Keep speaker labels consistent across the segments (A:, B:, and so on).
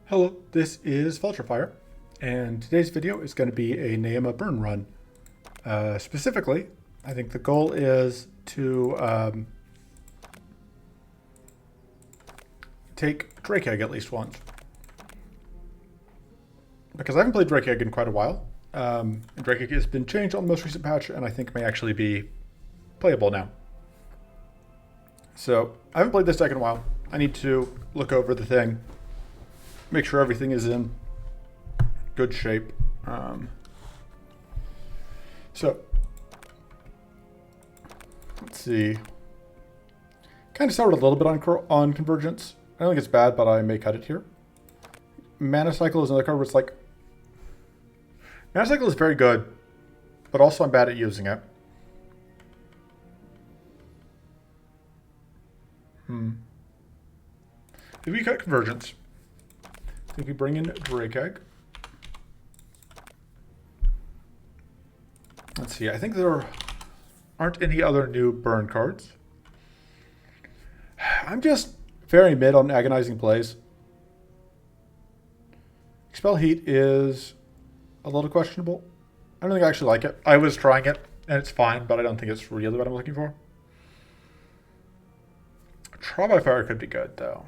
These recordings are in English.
A: Hello, this is Vulturefire, and today's video is going to be a Nayema burn run. Specifically, I think the goal is to take Drake Egg at least once. Because I haven't played Drake Egg in quite a while, and Drake Egg has been changed on the most recent patch, and I think may actually be playable now. So, I haven't played this deck in a while. I need to look over the thing, make sure everything is in good shape. So, let's see. Kind of started a little bit on Convergence. I don't think it's bad, but I may cut it here. Mana Cycle is another card where it's like... Mana Cycle is very good, but also I'm bad at using it. If we cut Convergence, I think we bring in Drake Egg. Let's see, I think there aren't any other new burn cards. I'm just very mid on agonizing plays. Expel Heat is a little questionable. I don't think I actually like it. I was trying it, and it's fine, but I don't think it's really what I'm looking for. Trial by Fire could be good, though.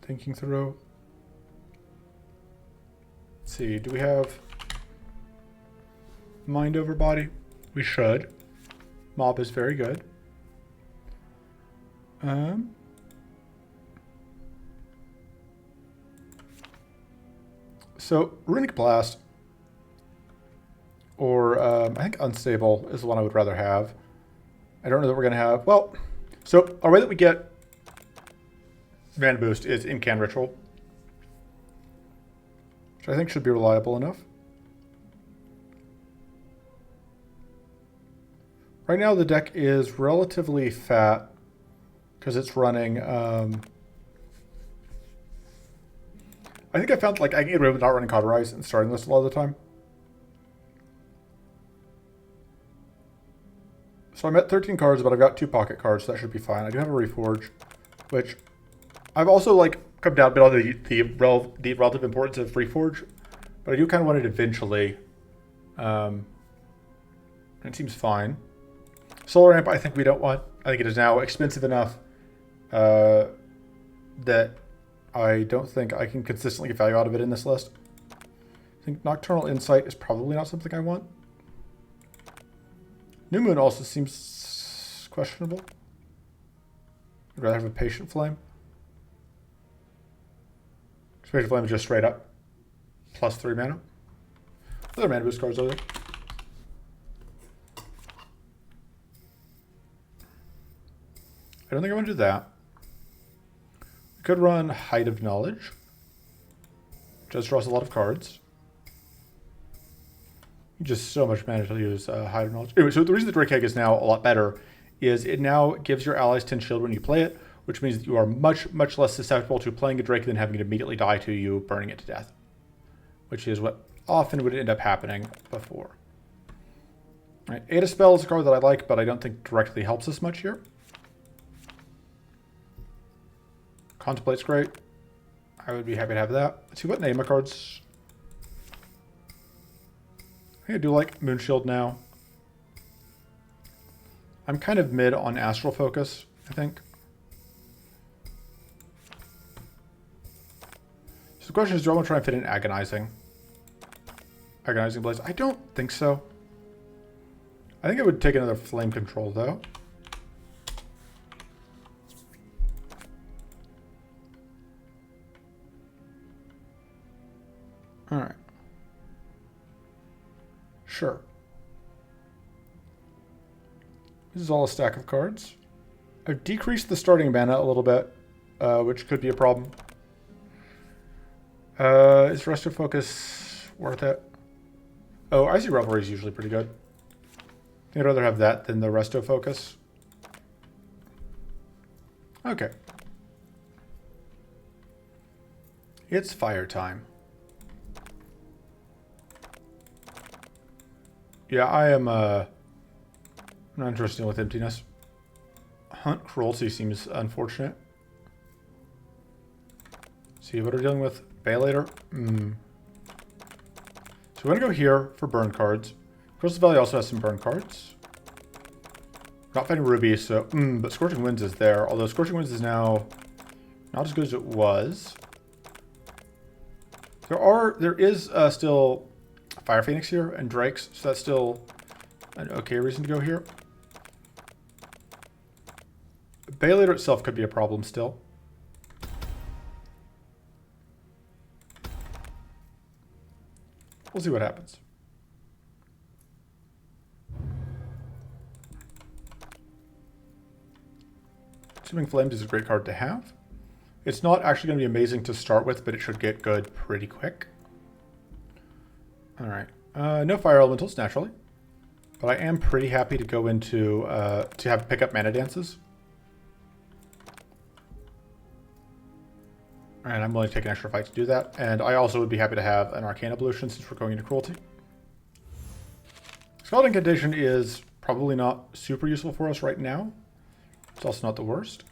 A: Thinking through. Let's see, do we have Mind Over Body? We should. Mob is very good. So, Runic Blast, or I think Unstable is the one I would rather have. I don't know that we're going to have... Well, so our way that we get Mana Boost is Incan Ritual, which I think should be reliable enough. Right now the deck is relatively fat because it's running... I think I found like I can get away with not running Cauterize and starting this a lot of the time. So I'm at 13 cards, but I've got 2 pocket cards, so that should be fine. I do have a Reforge, which I've also like come down a bit on the relative importance of Reforge, but I do kind of want it eventually. And it seems fine. Solar Amp I think we don't want. I think it is now expensive enough that I don't think I can consistently get value out of it in this list. I think Nocturnal Insight is probably not something I want. New Moon also seems questionable. I'd rather have a Patient Flame. Patient Flame is just straight up plus 3 mana. Other mana boost cards are there. I don't think I want to do that. We could run Height of Knowledge. Just draws a lot of cards. Just so much mana to use Height of Knowledge. Anyway, so the reason the Drake Egg is now a lot better is it now gives your allies 10 shield when you play it, which means that you are much, much less susceptible to playing a Drake than having it immediately die to you, burning it to death. Which is what often would end up happening before. All right, Ada Spell is a card that I like, but I don't think directly helps us much here. Contemplate's great. I would be happy to have that. Let's see what Nayema cards. I think I do like Moonshield now. I'm kind of mid on Astral Focus, I think. So the question is, do I want to try and fit in Agonizing? Agonizing Blaze? I don't think so. I think I would take another Flame Control, though. Alright. Sure. This is all a stack of cards. I've decreased the starting mana a little bit, which could be a problem. Is Resto Focus worth it? Oh, Icy Revelry is usually pretty good. I think I'd rather have that than the Resto Focus. Okay. It's fire time. Yeah, I'm not I'm not interested with emptiness. Hunt cruelty seems unfortunate. See what we're dealing with. Baelator. So we're going to go here for burn cards. Crystal Valley also has some burn cards. Not finding Ruby, so... but Scorching Winds is there. Although Scorching Winds is now not as good as it was. There is still Fire Phoenix here and Drakes, so that's still an okay reason to go here. Baelator itself could be a problem still. We'll see what happens. Consuming Flames is a great card to have. It's not actually going to be amazing to start with, but it should get good pretty quick. Alright. No Fire Elementals, naturally. But I am pretty happy to go into, pick up Mana Dances. And I'm willing to take an extra fight to do that. And I also would be happy to have an Arcane Evolution since we're going into Cruelty. Scald Incantation is probably not super useful for us right now. It's also not the worst.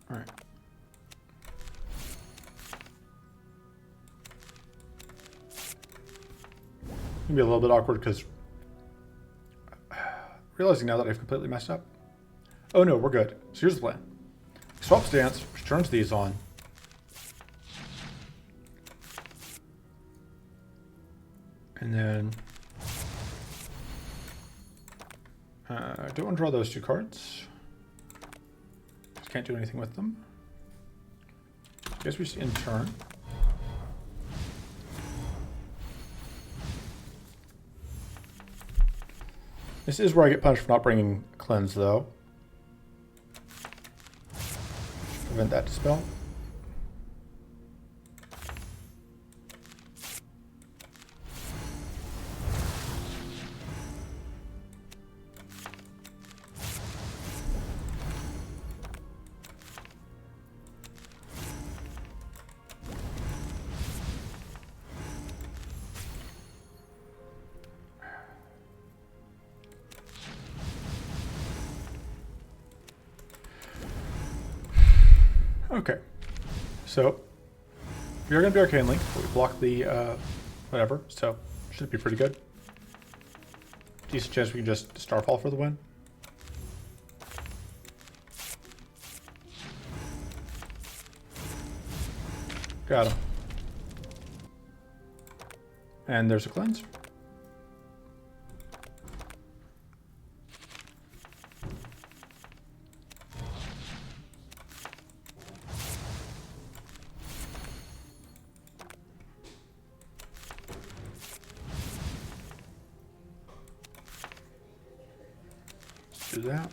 A: Alright. It's gonna be a little bit awkward because realizing now that I've completely messed up. Oh no, we're good. So here's the plan. Swap Stance, which turns these on. And then I don't want to draw those two cards. Just can't do anything with them. I guess we just in turn. This is where I get punished for not bringing Cleanse, though. Prevent that dispel. Okay, so we are going to be Arcane Link, but we block the whatever, so should be pretty good. Decent chance we can just Starfall for the win. Got him. And there's a Cleanse. Do that.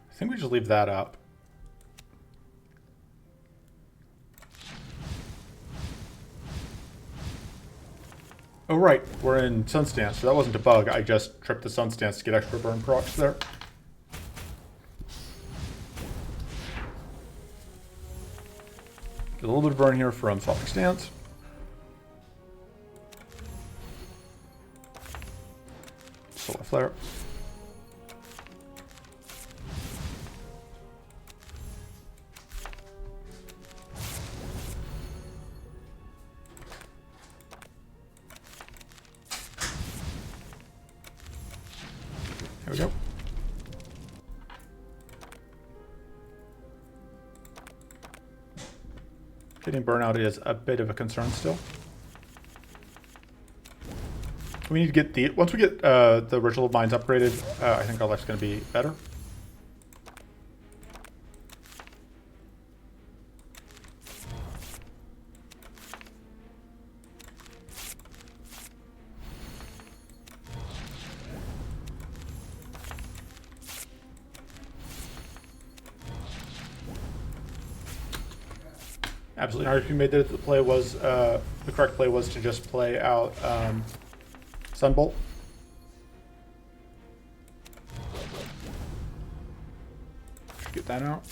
A: I think we just leave that up. Oh right, we're in Sunstance, so that wasn't a bug. I just tripped the Sunstance to get extra burn procs there. Get a little bit of burn here from Swapping Stance. Solar Flare. There we go. Getting burnout is a bit of a concern still. We need to get the... Once we get the Ritual of Minds upgraded, I think our life's going to be better. Absolutely not. If you made that the play was the correct play was to just play out Sunbolt. Get that out.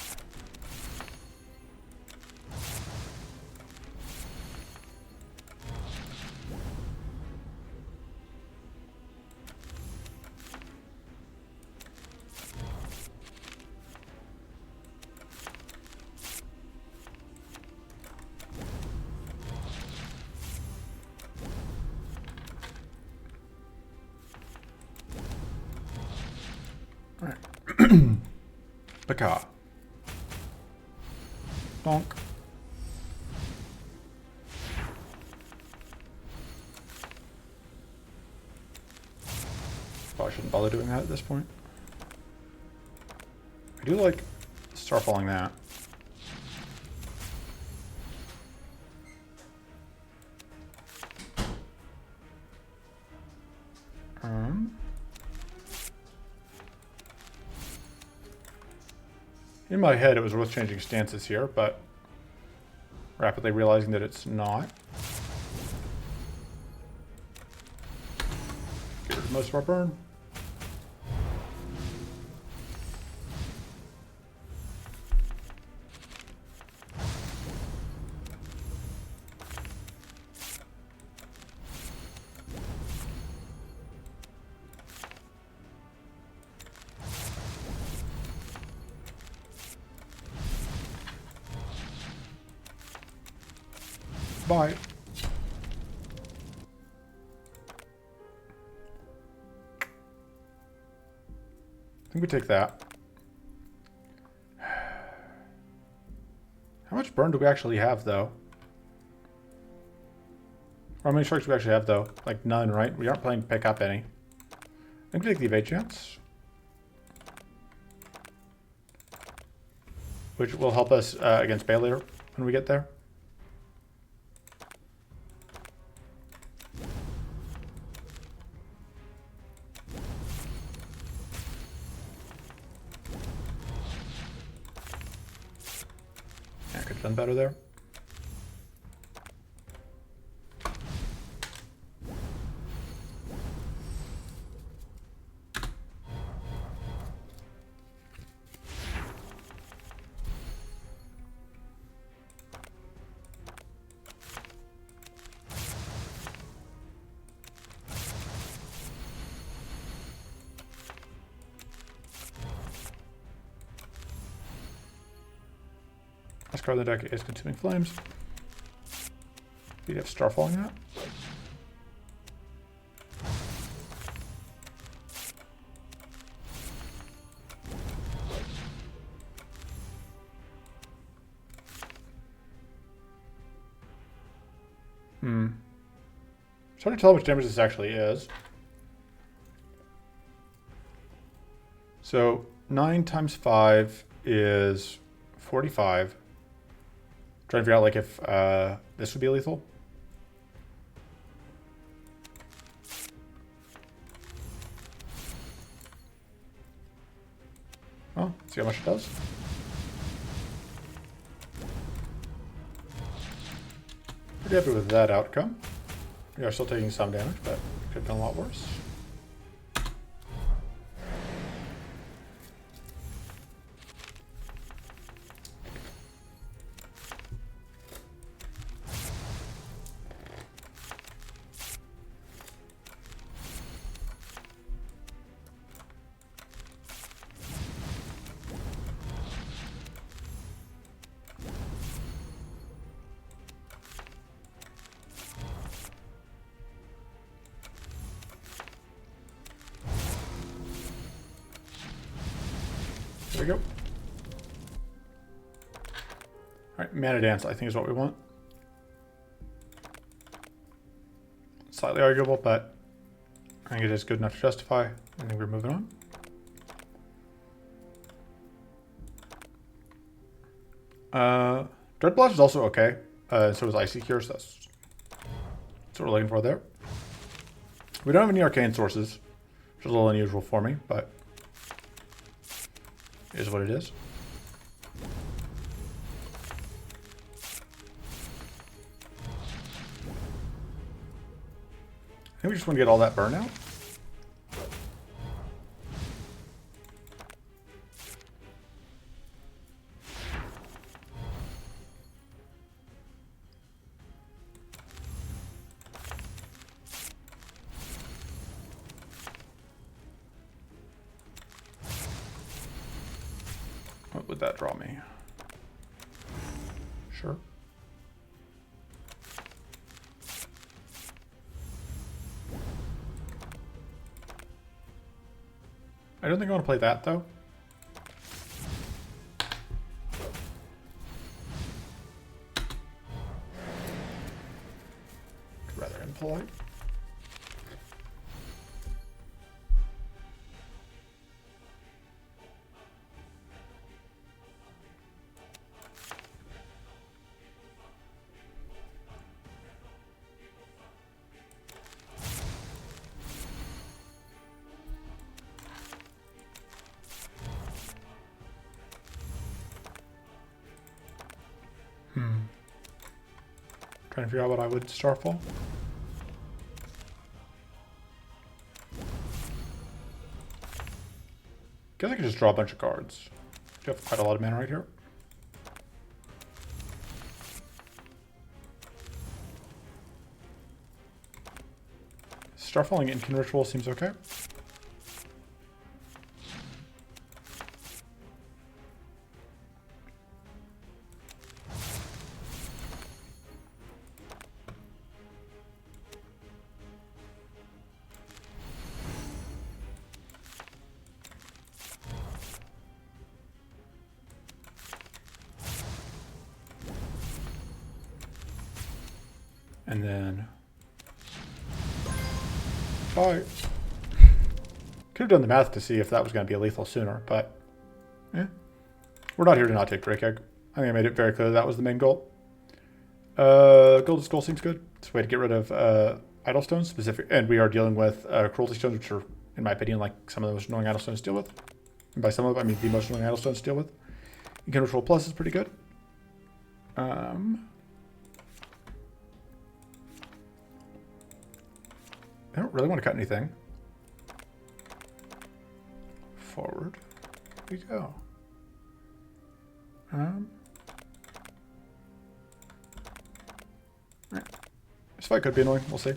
A: Alright. Paka. Bonk. Probably shouldn't bother doing that at this point. I do like starfalling that. In my head, it was worth changing stances here, but rapidly realizing that it's not. Get rid of most of our burn. Bye. I think we take that. How much burn do we actually have, though? Or how many strikes do we actually have, though? Like none, right? We aren't playing to pick up any. I think we take the evade chance, which will help us against Bay later when we get there. Done better there. Last card of the deck is Consuming Flames. We'd have Starfalling that. It's hard to tell how much damage this actually is. So 9 times 5 is 45. Trying to figure out like if this would be lethal. Well, see how much it does. Pretty happy with that outcome. We are still taking some damage, but it could have been a lot worse. There we go. Alright, Mana Dance I think is what we want. Slightly arguable, but I think it is good enough to justify. I think we're moving on. Dread Blast is also okay. So is Icy Cure, so that's what we're looking for there. We don't have any arcane sources, which is a little unusual for me, but it is what it is. think we just want to get all that burn out. What would that draw me? Sure. I don't think I want to play that, though. I'd rather impolite. Trying to figure out what I would Starfall. Guess I could just draw a bunch of cards. Do have quite a lot of mana right here. Starfalling Incan Ritual seems okay. And then could have done the math to see if that was going to be a lethal sooner, but we're not here to not take Drake Egg. I think I made it very clear that was the main goal. Golden Skull seems good. It's a way to get rid of Idle Stones, specific, and we are dealing with Cruelty Stones, which are, in my opinion, like some of the most annoying Idle Stones to deal with. And by some of them, I mean the most annoying Idle Stones to deal with. Incan Ritual Plus is pretty good. I don't really want to cut anything. Forward we go. Right. This fight could be annoying. We'll see.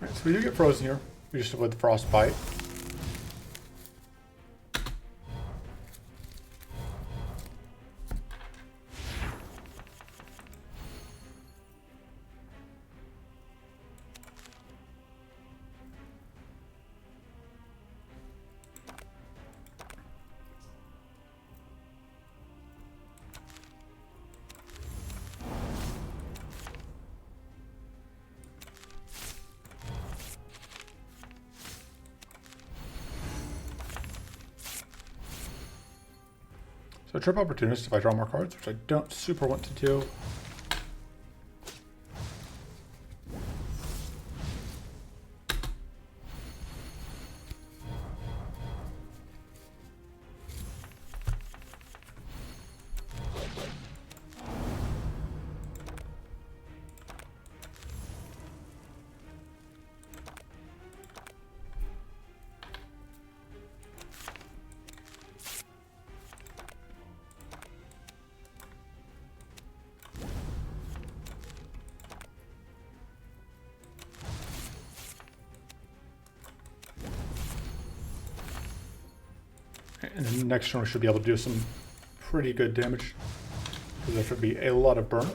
A: So we do get frozen here. We just avoid the frostbite. So trip opportunist if I draw more cards, which I don't super want to do. And then the next turn we should be able to do some pretty good damage, because there should be a lot of burn.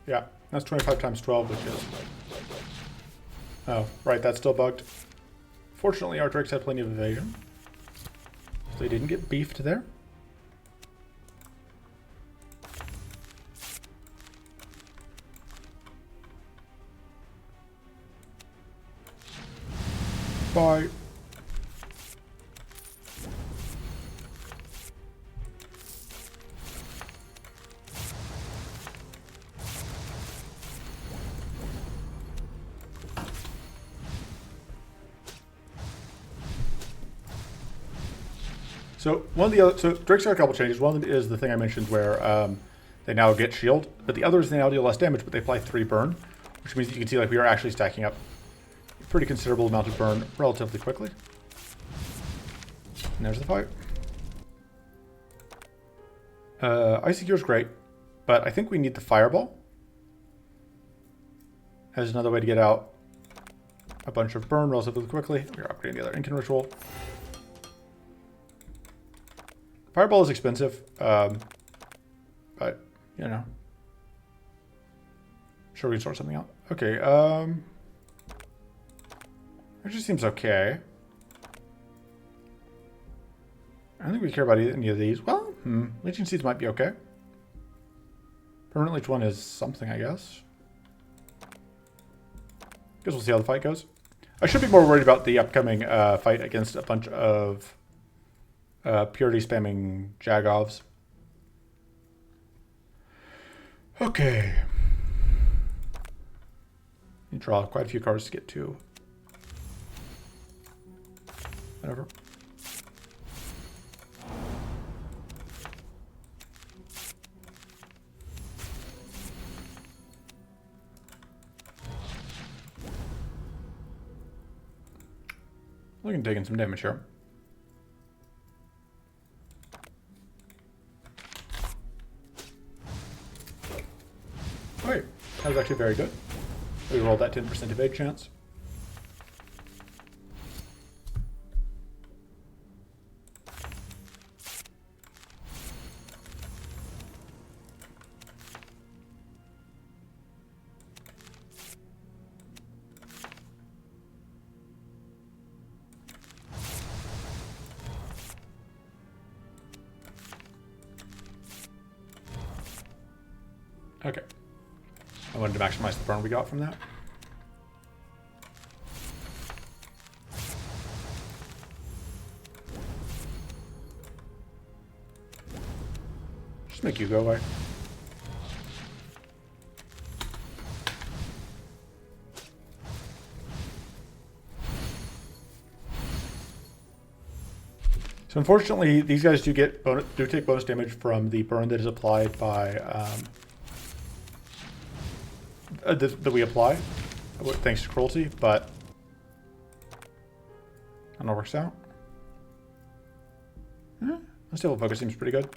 A: Yeah, that's 25 times 12, which is... Oh, right, that's still bugged. Fortunately, our Drakes had plenty of evasion, so they didn't get beefed there. Bye. So Drake's got a couple changes. One is the thing I mentioned where they now get shield, but the other is they now deal less damage, but they apply 3 burn, which means that you can see like we are actually stacking up a pretty considerable amount of burn relatively quickly. And there's the fight. Icy Cure is great, but I think we need the Fireball as another way to get out a bunch of burn relatively quickly. We're upgrading the other Incan Ritual. Fireball is expensive, but, you know. Sure, we can sort something out. Okay, it just seems okay. I don't think we care about any of these. Well, Legion Seeds might be okay. Permanent Leech 1 is something, I guess. Guess we'll see how the fight goes. I should be more worried about the upcoming fight against a bunch of purity spamming Jagovs. Okay. You draw quite a few cards to get to. Whatever. We can take in some damage here. Wait, that was actually very good. We rolled that 10% evade chance. Okay. I wanted to maximize the burn we got from that. Just make you go away. So unfortunately, these guys do take bonus damage from the burn that is applied by that we apply, thanks to cruelty, but I don't know, works out. Unstable focus seems pretty good.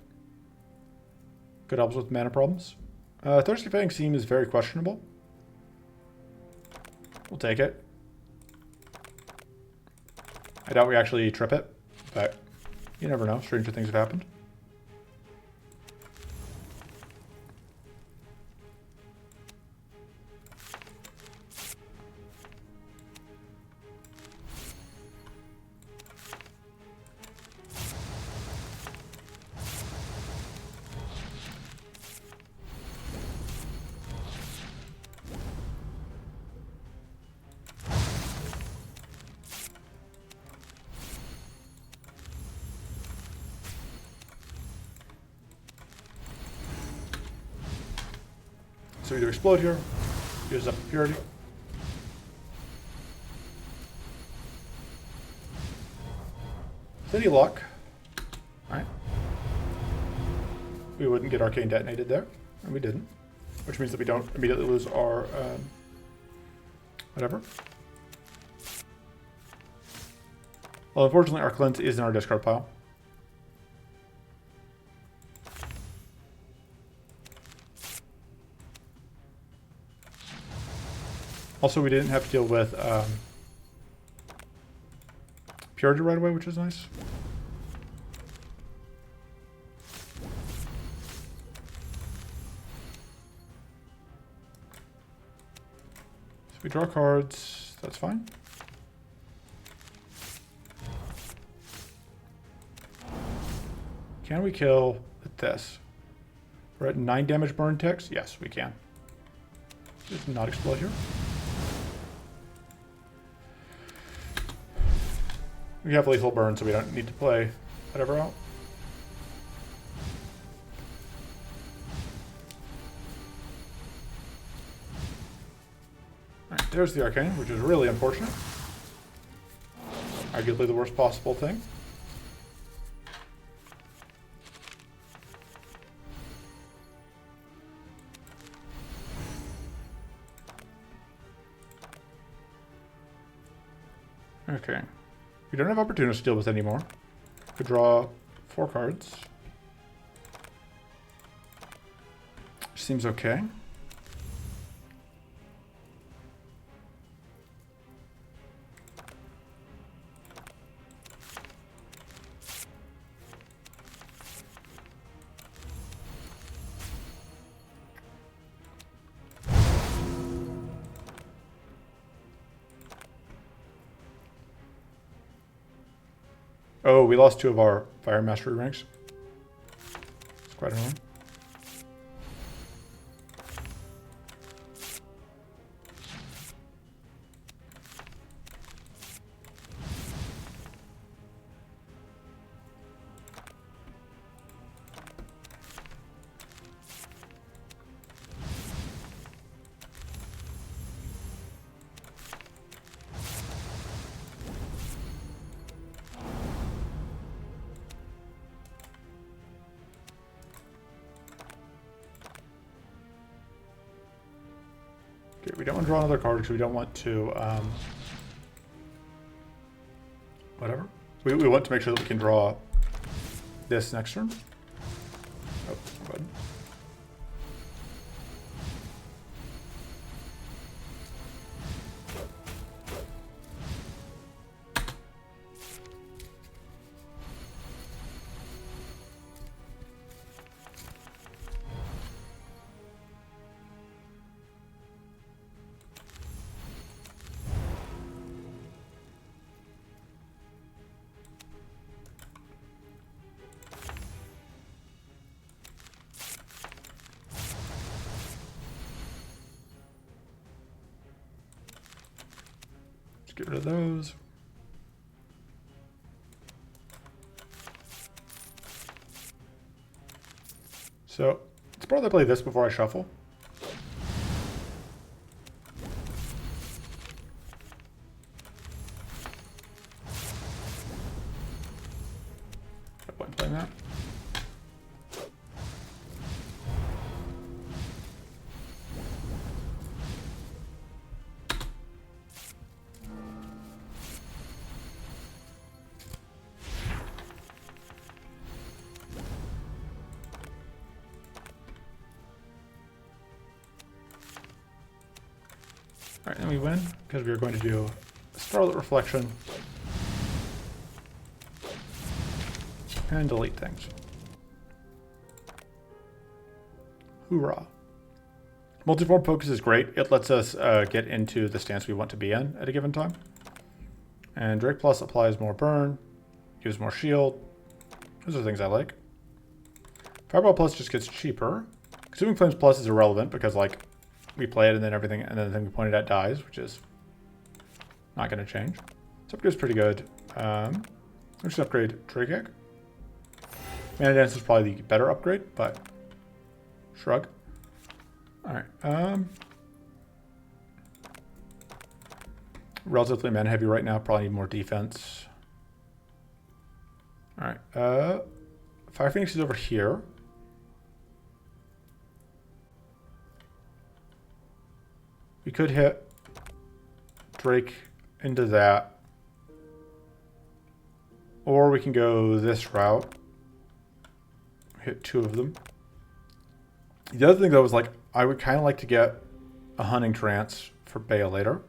A: Good helps with mana problems. Thirsty Fang seems very questionable. We'll take it. I doubt we actually trip it, but you never know. Stranger things have happened. So either explode here, use up purity. With any luck, right? We wouldn't get arcane detonated there, and we didn't, which means that we don't immediately lose our whatever. Well, unfortunately, our cleanse is in our discard pile. Also, we didn't have to deal with purity right away, which is nice. So we draw cards, that's fine. Can we kill with this? We're at 9 damage burn ticks? Yes, we can. Just not explode here. We have lethal burn, so we don't need to play whatever out. Alright, there's the Arcane, which is really unfortunate. Arguably the worst possible thing. Okay. We don't have Opportunist to deal with anymore. Could draw 4 cards. Seems okay. Oh, we lost 2 of our Fire Mastery ranks. It's quite annoying. Okay, we don't want to draw another card because we don't want to, whatever. We want to make sure that we can draw this next turn. Oh, good. Get rid of those. So it's probably play this before I shuffle. No point playing that. Alright, then we win, because we are going to do Starlit Reflection and delete things. Hoorah. Multiform Focus is great. It lets us get into the stance we want to be in at a given time. And Drake Plus applies more burn, gives more shield. Those are things I like. Fireball Plus just gets cheaper. Consuming Flames Plus is irrelevant because, like, we play it and then everything, and then the thing we pointed at dies, which is not going to change. So upgrade's pretty good. We should upgrade Drake Egg. Mana Dance is probably the better upgrade, but shrug. Alright. Relatively mana heavy right now, probably need more defense. Alright. Fire Phoenix is over here. We could hit Drake into that. Or we can go this route. Hit 2 of them. The other thing though is, like, I would kind of like to get a Hunting Trance for Bea later.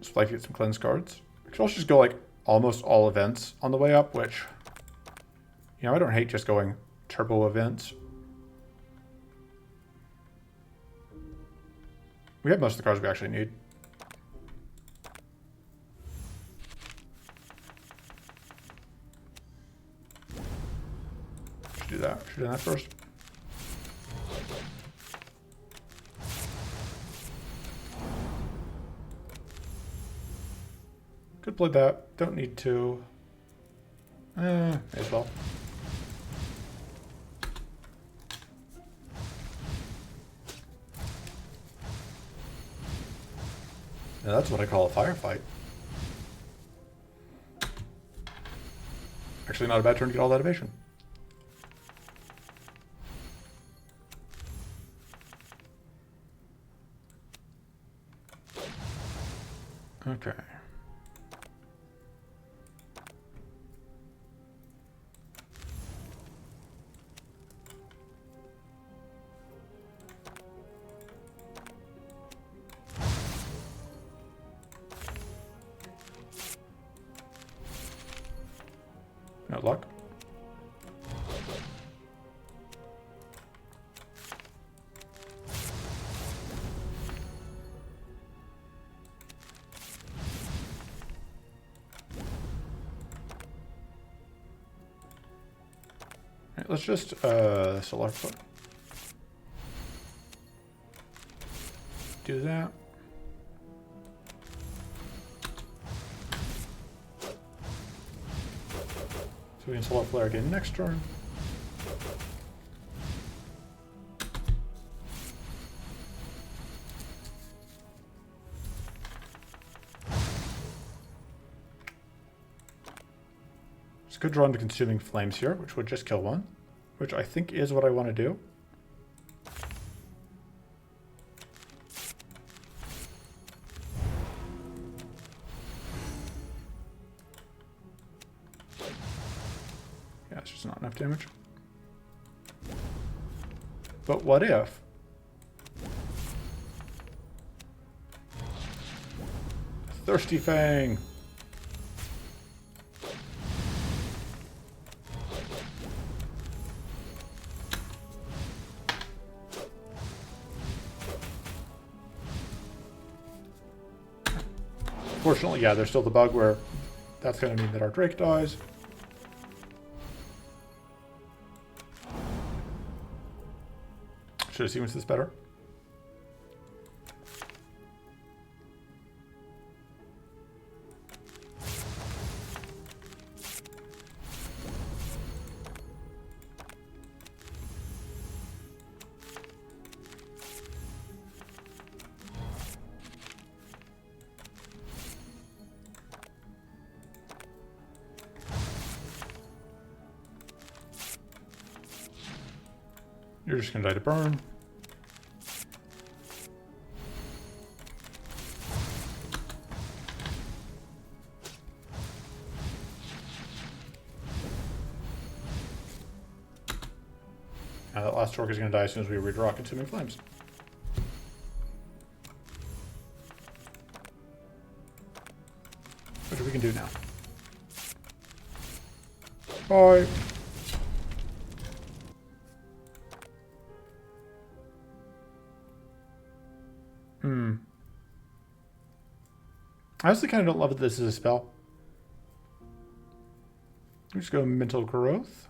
A: So like get some cleanse cards. We could also just go like almost all events on the way up, which, you know, I don't hate just going turbo events. We have most of the cards we actually need. Should do that. Should do that first. Could deployed that. Don't need to. May as well. Now that's what I call a firefight. Actually, not a bad turn to get all that evasion. Okay. No luck. Right, let's just solar foot. Do that. So we can solar flare again next turn. It's a good draw into consuming flames here, which would just kill one, which I think is what I want to do. Yeah, it's just not enough damage. But what if? Thirsty Fang. Fortunately, yeah, there's still the bug where that's going to mean that our Drake dies. Should have sequenced this better. You're just going to die to burn. Now that last orc is going to die as soon as we redraw Consuming Flames. Which we can do now. Bye. I honestly kind of don't love that this is a spell. We just go Mental Growth.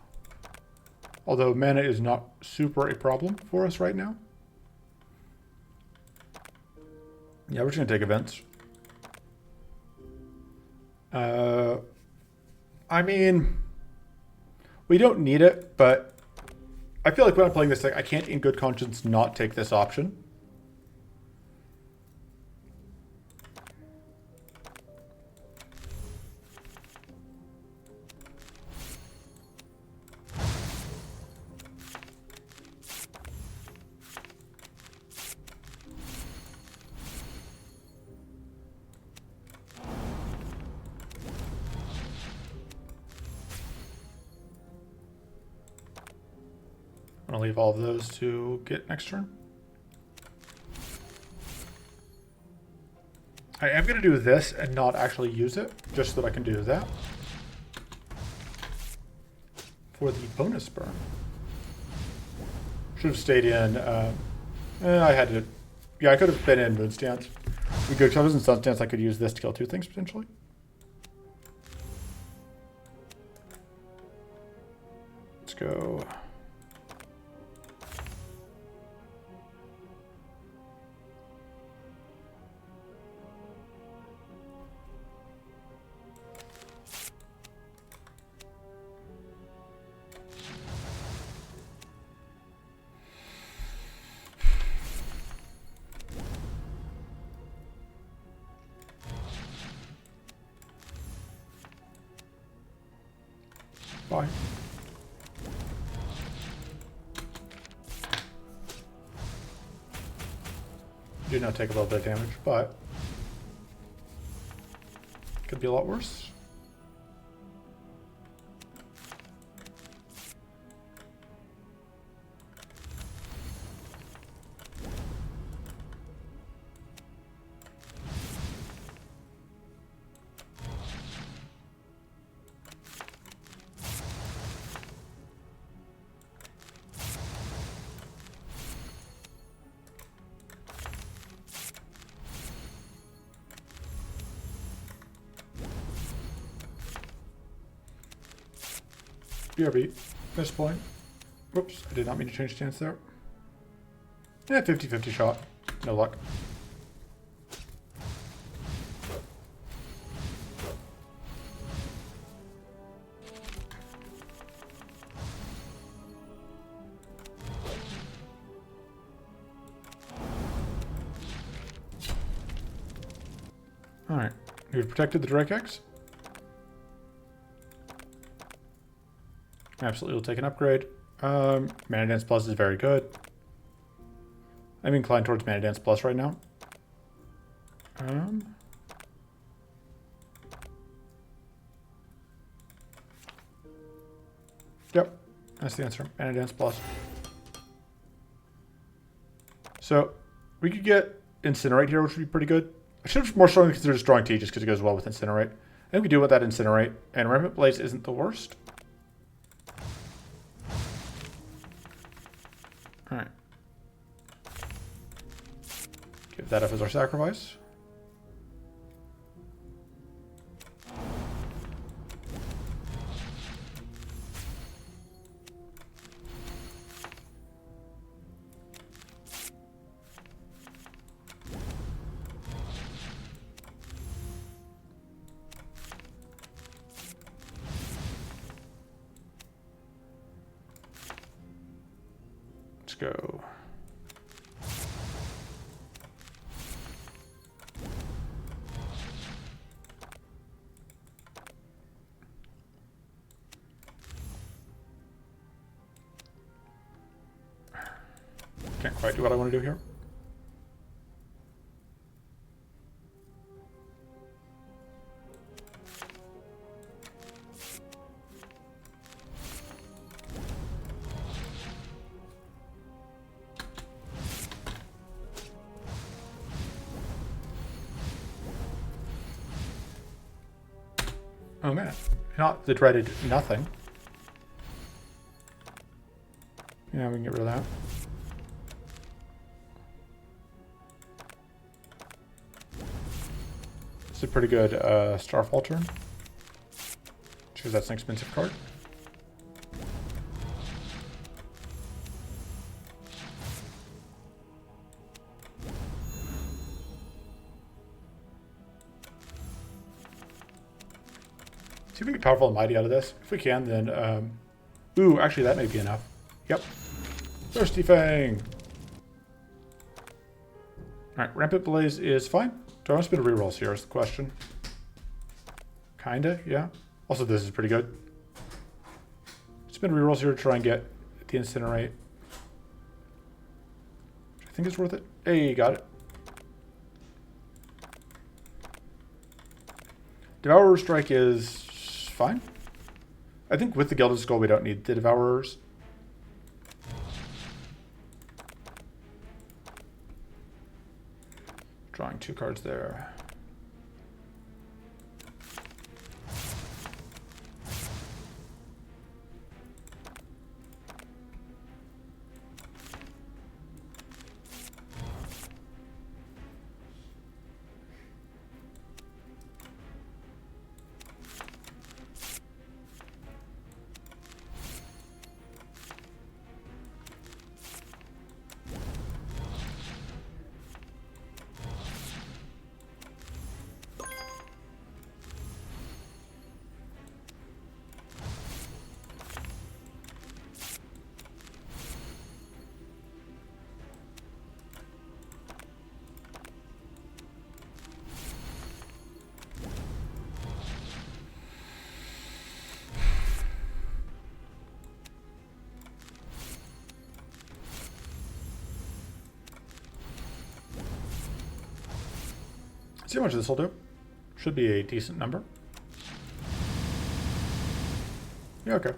A: Although mana is not super a problem for us right now. Yeah, we're just going to take events. I mean, we don't need it, but I feel like when I'm playing this, like, I can't in good conscience not take this option. I'm going to leave all of those to get next turn. I am going to do this and not actually use it, just so that I can do that. For the bonus burn. Should have stayed in. I had to. Yeah, I could have been in Moon Stance. Because I was in Sun Stance, I could use this to kill two things potentially. Let's go. Bye. Do now take a little bit of damage, but could be a lot worse. BRB. Missed point. Whoops, I did not mean to change stance there. Yeah, 50-50 shot. No luck. Alright, we've protected the Drake X. Absolutely will take an upgrade. Mana Dance Plus is very good. I'm inclined towards Mana Dance Plus right now. Yep, that's the answer. Mana Dance Plus. So, we could get Incinerate here, which would be pretty good. I should have more strongly considered Strong Tea just because it goes well with Incinerate. I think we do with that Incinerate, and Rampant Blaze isn't the worst. Alright. Give that up as our sacrifice. Let's go. Can't quite do what I want to do here. Oh man, not the dreaded nothing. Yeah, we can get rid of that. It's a pretty good Starfall turn. Because that's an expensive card. See if we get Powerful and Mighty out of this. If we can, then... ooh, actually that may be enough. Yep. Thirsty Fang! Alright, Rampant Blaze is fine. Do I want to spin rerolls here is the question. Kinda, yeah. Also, this is pretty good. Spin rerolls here to try and get the Incinerate. Which I think is worth it. Hey, got it. Devourer Strike is fine. I think with the Gilded Skull we don't need the Devourers. Drawing 2 cards there. See how much this will do. Should be a decent number. Yeah, okay.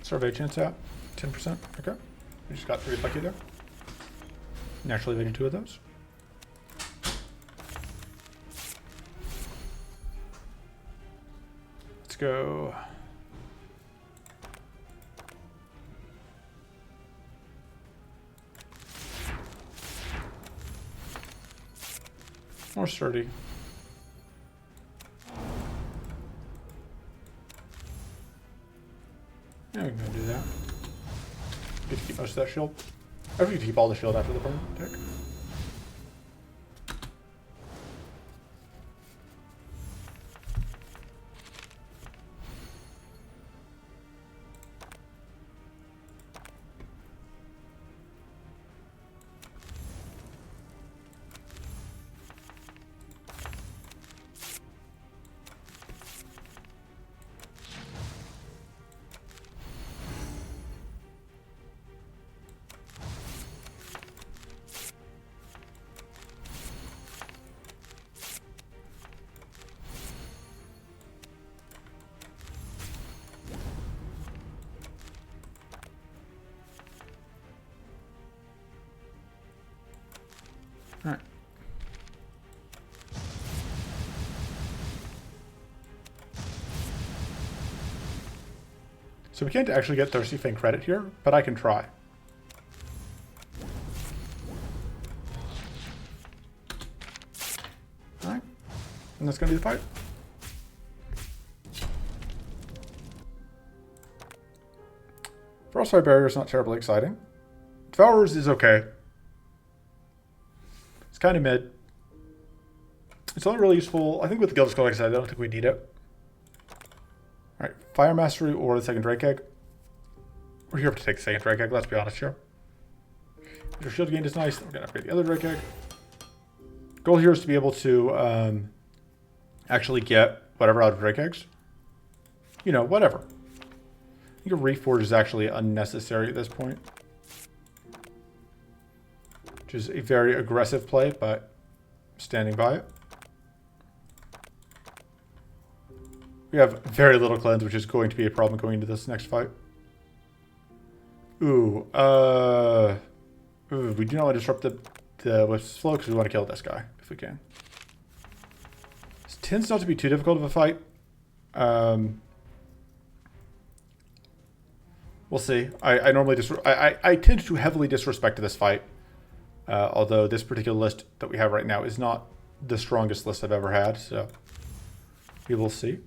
A: Survey chance at 10%. Okay. We just got 3 lucky there. Naturally evading 2 of those. Let's go. More sturdy. Yeah, we can go do that. Get to keep most of that shield. I think we can keep all the shield after the burn tick. Alright. So we can't actually get Thirsty Fang credit here, but I can try. Alright. And that's going to be the fight. Frostfire Barrier is not terribly exciting. Devourers is okay. It's kind of mid. It's only really useful. I think with the Guild Skull, like I said, I don't think we need it. Alright, Fire Mastery or the second Drake Egg. We're here to take the second Drake Egg, let's be honest here. Your shield gain is nice. We're going to upgrade the other Drake Egg. Goal here is to be able to actually get whatever out of Drake Eggs. You know, whatever. I think a Reforge is actually unnecessary at this point. Which is a very aggressive play, but standing by it. We have very little cleanse, which is going to be a problem going into this next fight. Ooh, we do not want to disrupt the Wisps flow because we want to kill this guy if we can. This tends not to be too difficult of a fight. We'll see. I normally I tend to heavily disrespect this fight, although this particular list that we have right now is not the strongest list I've ever had. So we will see.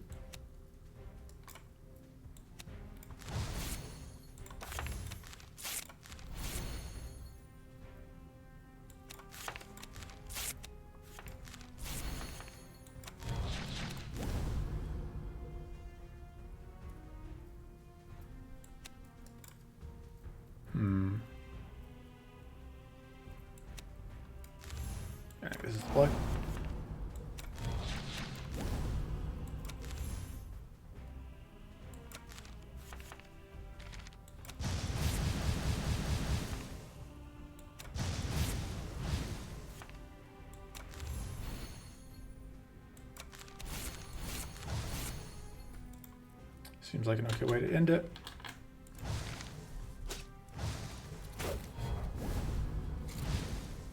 A: This is the play. Seems like an okay way to end it.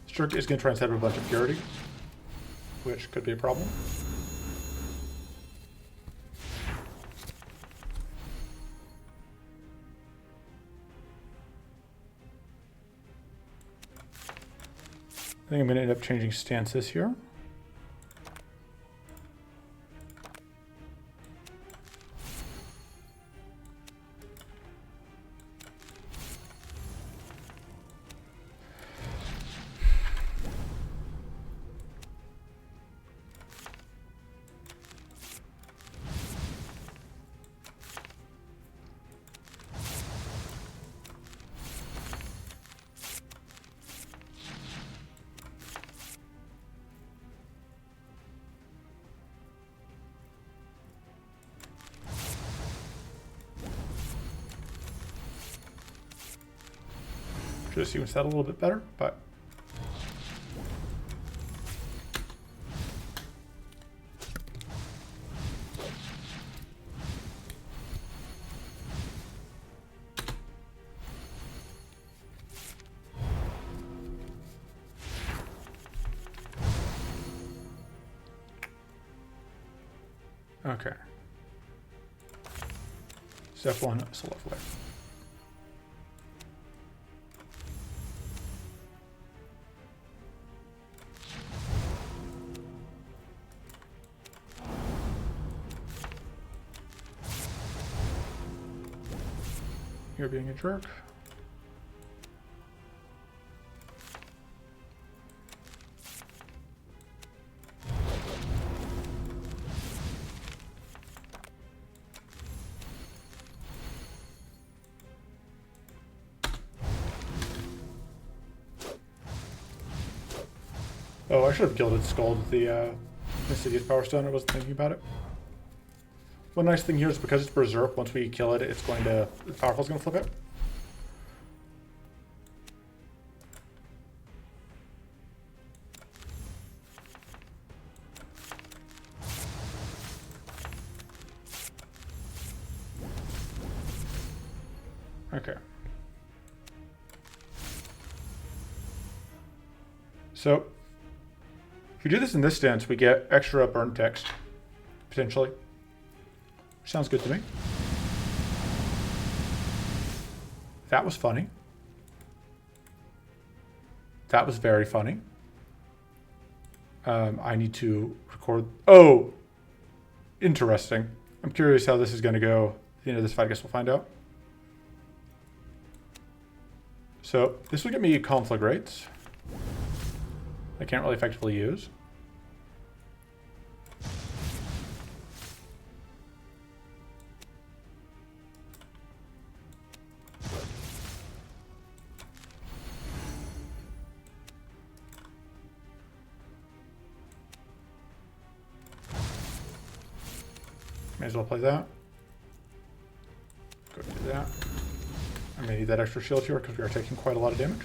A: Sturk is going to try and set up a bunch of purity, which could be a problem. I think I'm going to end up changing stances here. Should have sequenced that a little bit better, but... Okay. Step 1 is the left way. You're being a jerk. Oh, I should have gilded skulled the Insidious Power Stone. I wasn't thinking about it. One nice thing here is because it's Berserk, once we kill it, it's going to... the Powerful's going to flip it. Okay. So, if we do this in this stance, we get extra burn text, potentially. Sounds good to me. That was funny. That was very funny. I need to record... Oh! Interesting. I'm curious how this is going to go at the end of this fight. I guess we'll find out. So, this will get me conflict rates. I can't really effectively use. May as well play that. Go do that. I may need that extra shield here because we are taking quite a lot of damage.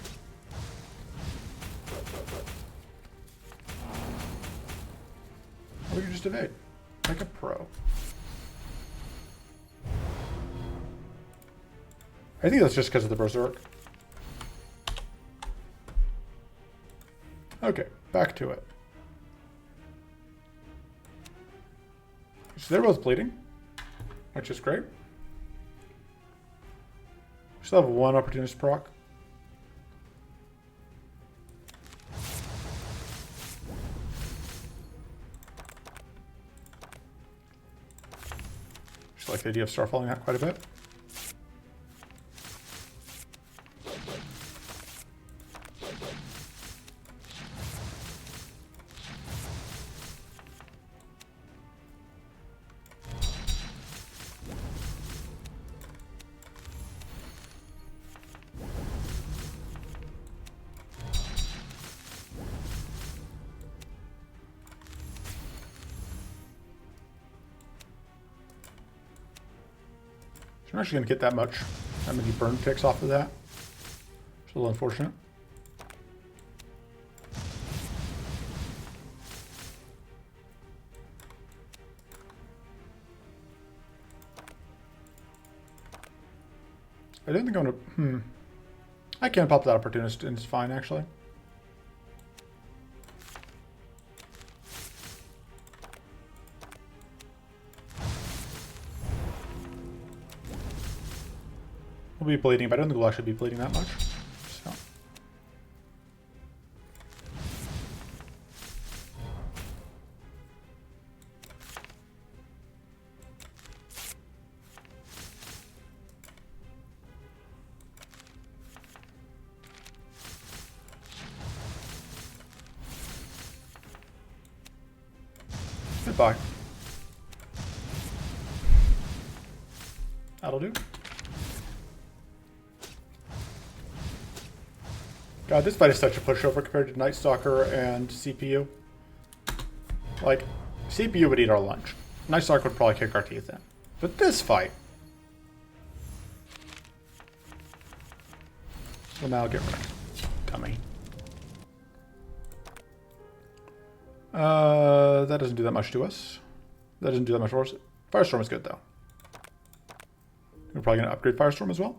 A: Or we can just evade. Like a pro. I think that's just because of the Berserk. Okay, back to it. So they're both bleeding, which is great. We still have one opportunist proc. Just like the idea of starfalling that quite a bit. I'm actually going to get that many burn ticks off of that. It's a little unfortunate. I didn't think I'm going to... I can pop that opportunist and it's fine, actually. We'll be bleeding, but I don't think we'll actually be bleeding that much. So. Goodbye. That'll do. God, this fight is such a pushover compared to Night Stalker and CPU. Like, CPU would eat our lunch. Night Stalker would probably kick our teeth in. But this fight... Lamau, get wrecked. Dummy. That doesn't do that much to us. That doesn't do that much for us. Firestorm is good, though. We're probably going to upgrade Firestorm as well.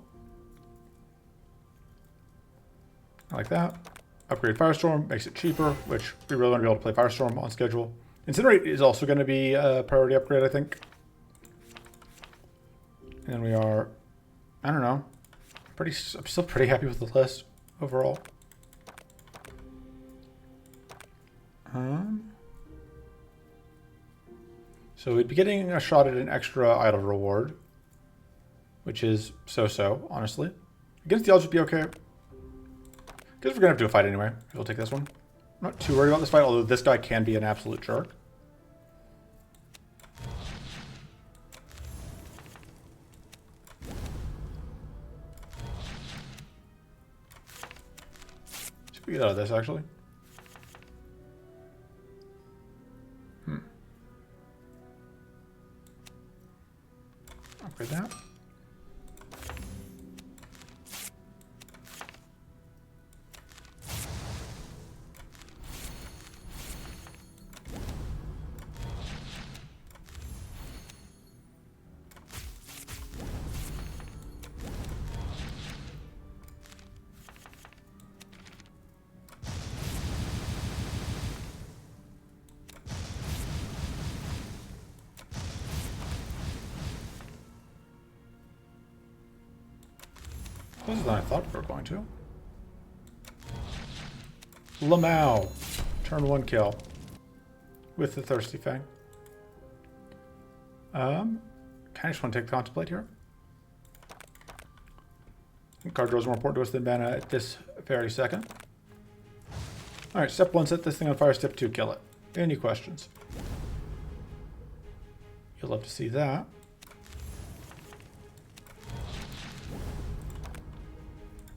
A: I like that. Upgrade Firestorm makes it cheaper, which we really want to be able to play Firestorm on schedule. Incinerate is also going to be a priority upgrade, I think. And we are, I don't know, I'm still pretty happy with the list overall. So we'd be getting a shot at an extra idol reward, which is so-so, honestly. Against the odds would be okay. Because we're going to have to do a fight anyway. We'll take this one. I'm not too worried about this fight, although this guy can be an absolute jerk. Should we get out of this, actually? Upgrade that. Closer than I thought we were going to. Lamau. Turn 1 kill. With the Thirsty Fang. Kind of just want to take the Contemplate here. I think card draw is more important to us than mana at this very second. Alright, step 1, set this thing on fire. Step 2, kill it. Any questions? You'll love to see that.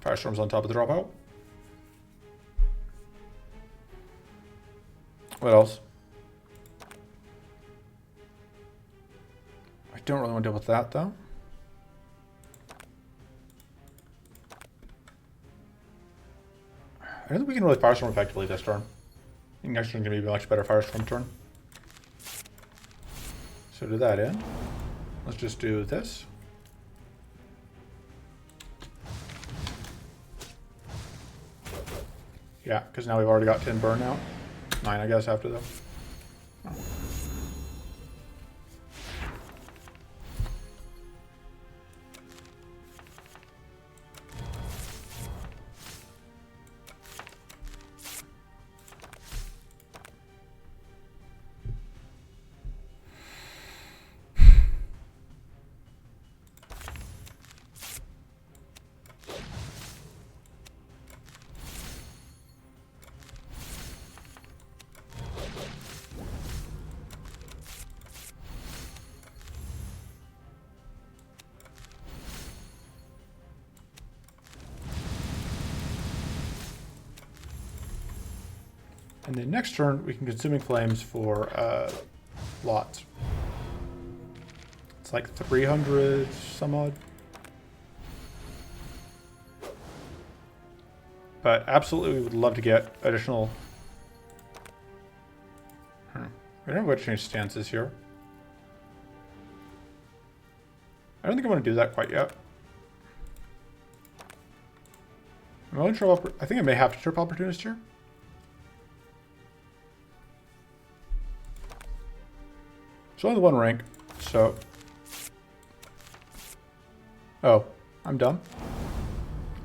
A: Firestorm's on top of the dropout. What else? I don't really want to deal with that, though. I don't think we can really Firestorm effectively this turn. I think next turn's going to be a much better Firestorm turn. So do that in. Let's just do this. Yeah, because now we've already got 10 burn out. 9, I guess, after though. Oh. And then next turn, we can Consuming Flames for lots. It's like 300 some odd. But absolutely, we would love to get additional... We don't have to change stances here. I don't think I want to do that quite yet. I think I may have to trip Opportunist here. It's only the 1 rank, so... Oh, I'm dumb.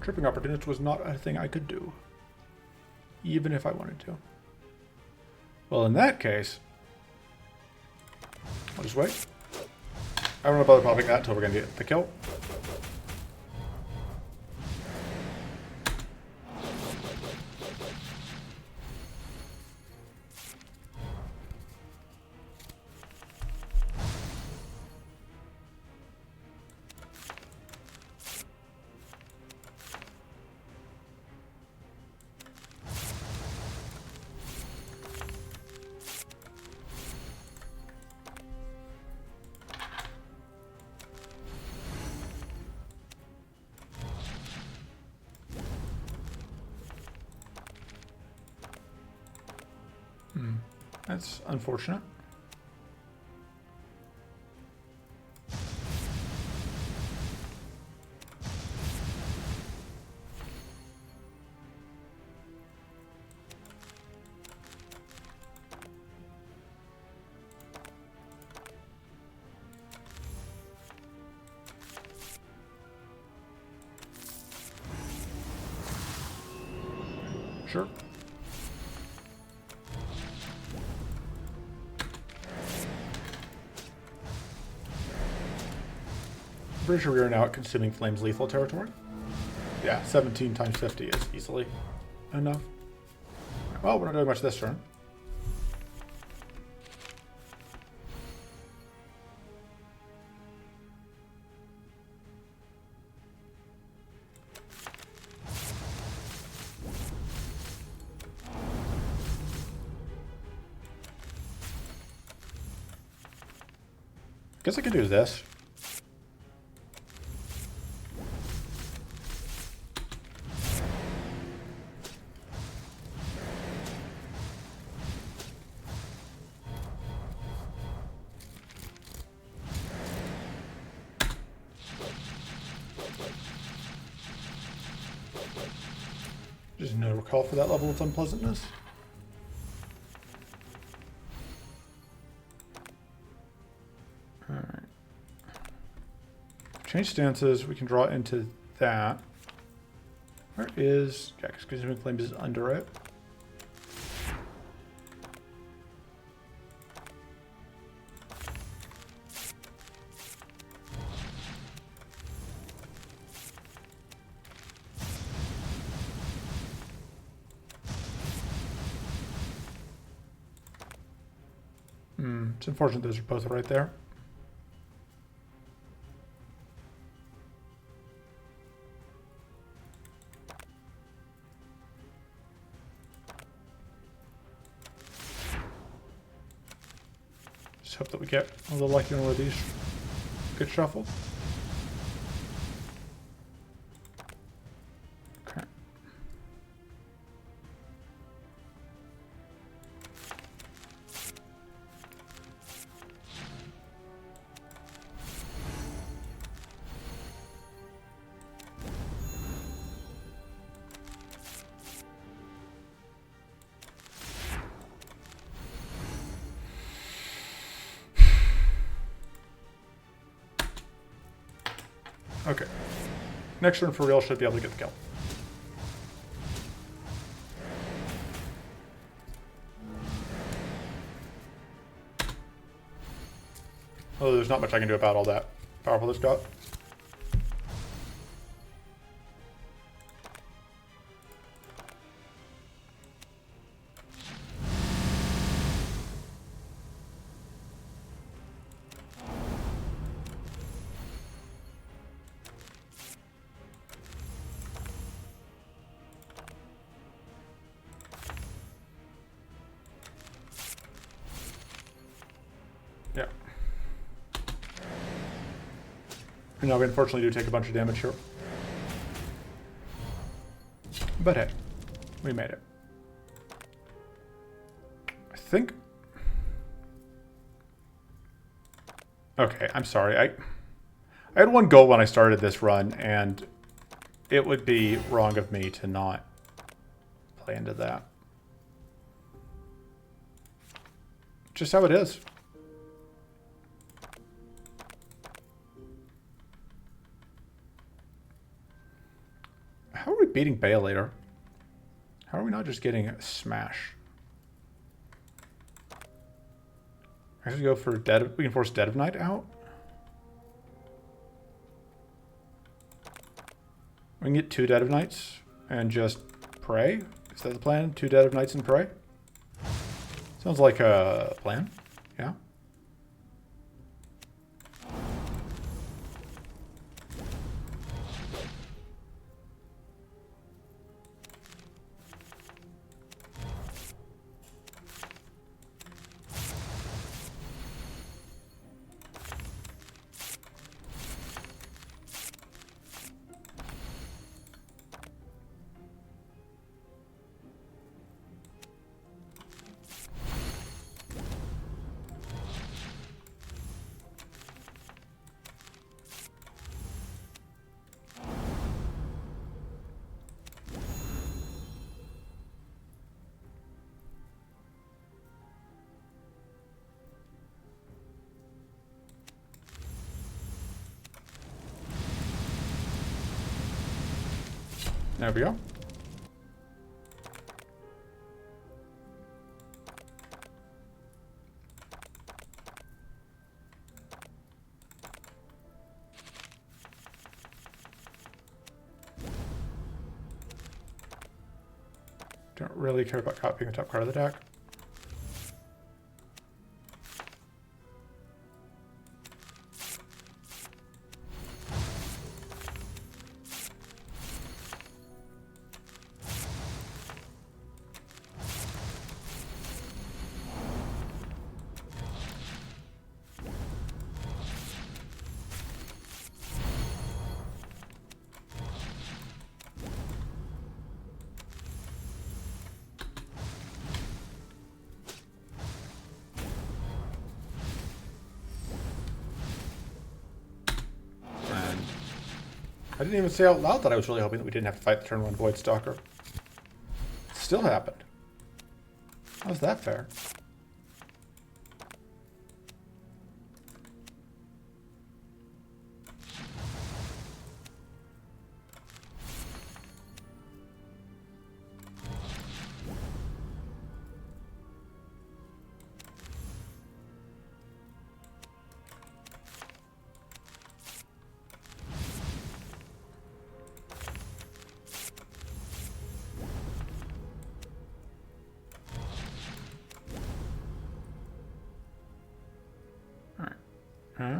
A: Tripping Opportunist was not a thing I could do. Even if I wanted to. Well, in that case... I'll just wait. I don't want to bother popping that until we're going to get the kill. That's unfortunate. Sure. Pretty sure we are now at Consuming Flames lethal territory. Yeah, 17 times 50 is easily enough. Well, we're not doing much this turn. Guess I can do this. Just no recall for that level of unpleasantness. Alright. Change stances, we can draw into that. Where is... Yeah, because Consuming Flames is under it. It's unfortunate those are both right there. Just hope that we get a little lucky on one of these. Good shuffle. Okay. Okay. Next turn for real should be able to get the kill. Oh, there's not much I can do about all that powerful this got. Yeah. And now we unfortunately do take a bunch of damage here. But hey, we made it. I think... Okay, I'm sorry. I had one goal when I started this run, and it would be wrong of me to not play into that. Just how it is. How are we beating Bale later? How are we not just getting a smash? I have to go for Dead of... We can force Dead of Night out? We can get 2 Dead of Nights and just pray? Is that the plan? 2 Dead of Nights and pray? Sounds like a plan. Yeah. There we go. Don't really care about copying the top card of the deck. I didn't even say out loud that I was really hoping that we didn't have to fight the turn 1 Void Stalker. It still happened. How's that fair? Huh?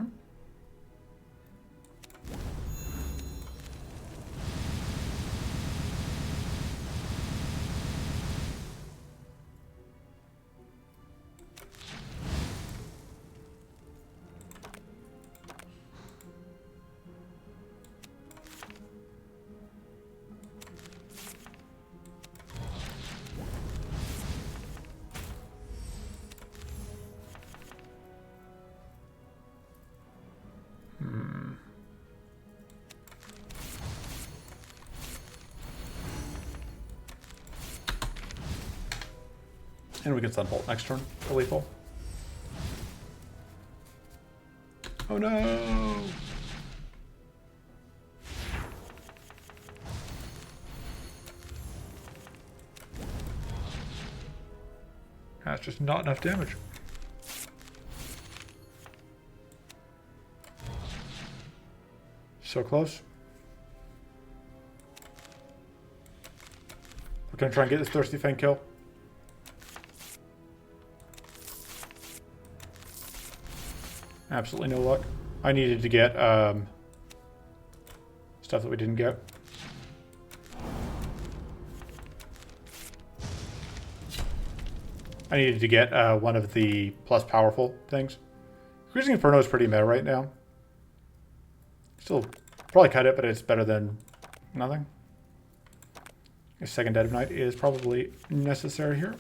A: And we can Sunbolt next turn for lethal. Oh no! That's just not enough damage. So close. We're gonna try and get this Thirsty Fang kill. Absolutely no luck. I needed to get stuff that we didn't get. I needed to get one of the plus powerful things. Cruising Inferno is pretty meta right now. Still probably cut it, but it's better than nothing. A second Dead of Night is probably necessary here.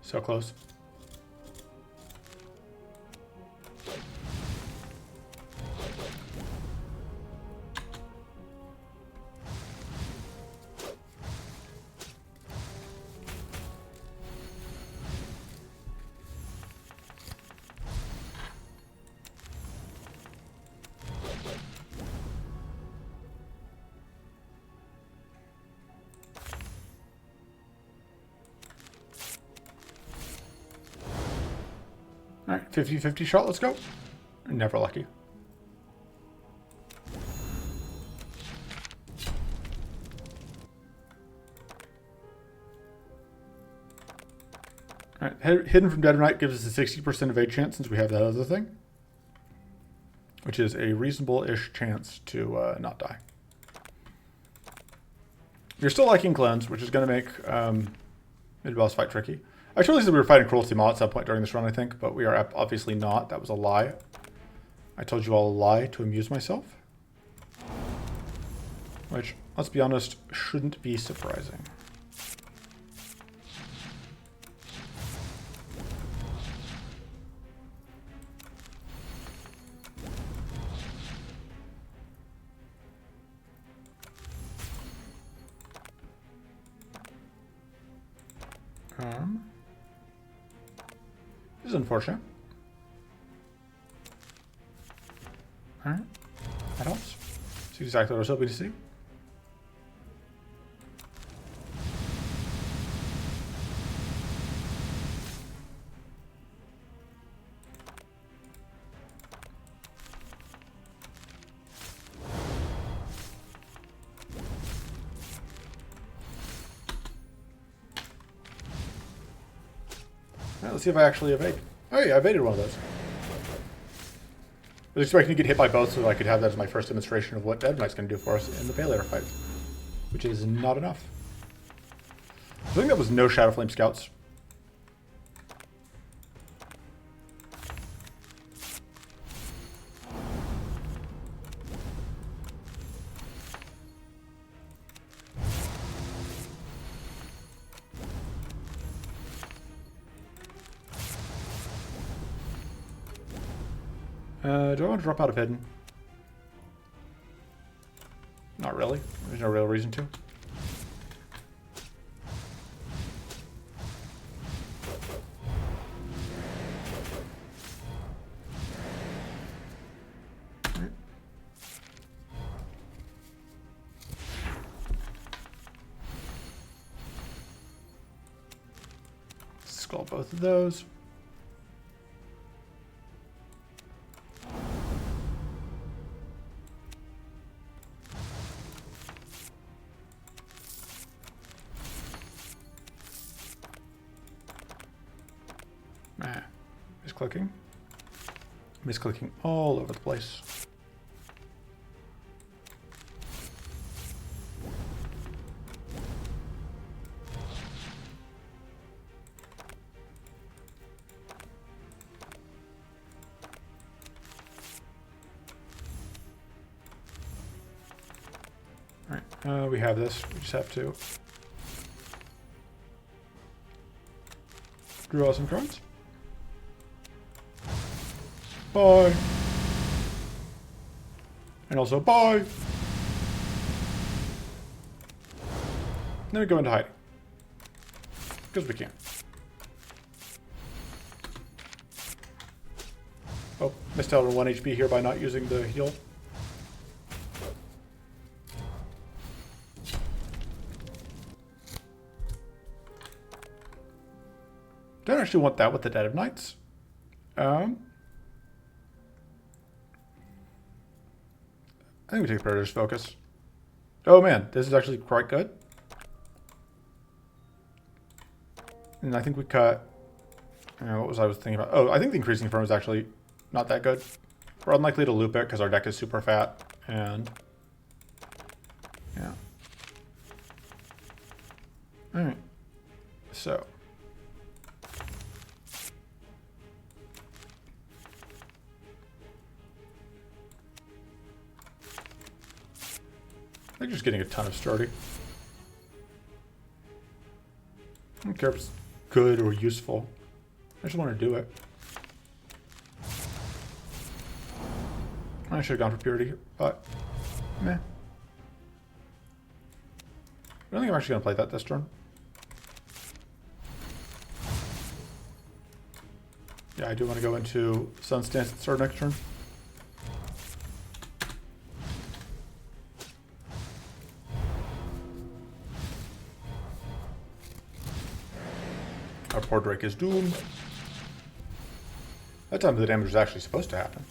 A: So close. All right, 50-50 shot, let's go. Never lucky. All Alright, hidden from Dead of Night gives us a 60% evade chance since we have that other thing. Which is a reasonable-ish chance to not die. You're still liking clones, which is going to make mid-boss fight tricky. I totally said we were fighting Cruelty Maw at some point during this run, I think, but we are obviously not. That was a lie. I told you all a lie to amuse myself. Which, let's be honest, shouldn't be surprising. This is unfortunate. Alright. That helps. See exactly what I was hoping to see. Let's see if I actually evade. Oh yeah, I evaded one of those. I was expecting to get hit by both so I could have that as my first demonstration of what Dead Knight's going to do for us in the Pale Air fight. Which is not enough. I think that was no Shadow Flame Scouts. Do I want to drop out of Hidden? Not really. There's no real reason to. Skull both of those. Misclicking. Misclicking all over the place. Alright, we have this. We just have to draw some cards. Bye. And also bye. Then we go into hiding. Because we can. Oh, missed out on 1 HP here by not using the heal. Don't actually want that with the Dead of Nights. I think we take Predator's Focus. Oh man, this is actually quite good. And I think we cut... what was I thinking about? Oh, I think the Increasing Firm is actually not that good. We're unlikely to loop it because our deck is super fat. And... yeah. Alright. So... I think just getting a ton of starting. I don't care if it's good or useful. I just want to do it. I should have gone for Purity, but meh. I don't think I'm actually going to play that this turn. Yeah, I do want to go into Sun's Dance at the start of next turn. Our poor Drake is doomed. That time the damage was actually supposed to happen.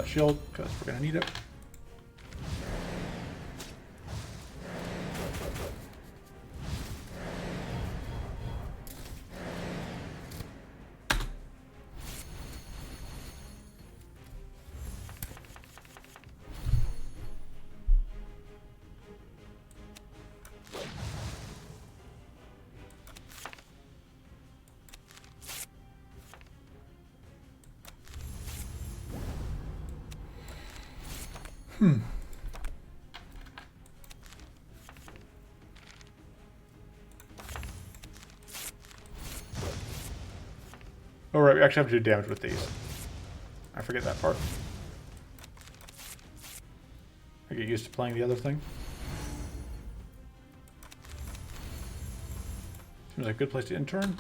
A: that shield because we're going to need it. Oh, right, we actually have to do damage with these. I forget that part. I get used to playing the other thing. Seems like a good place to end turn.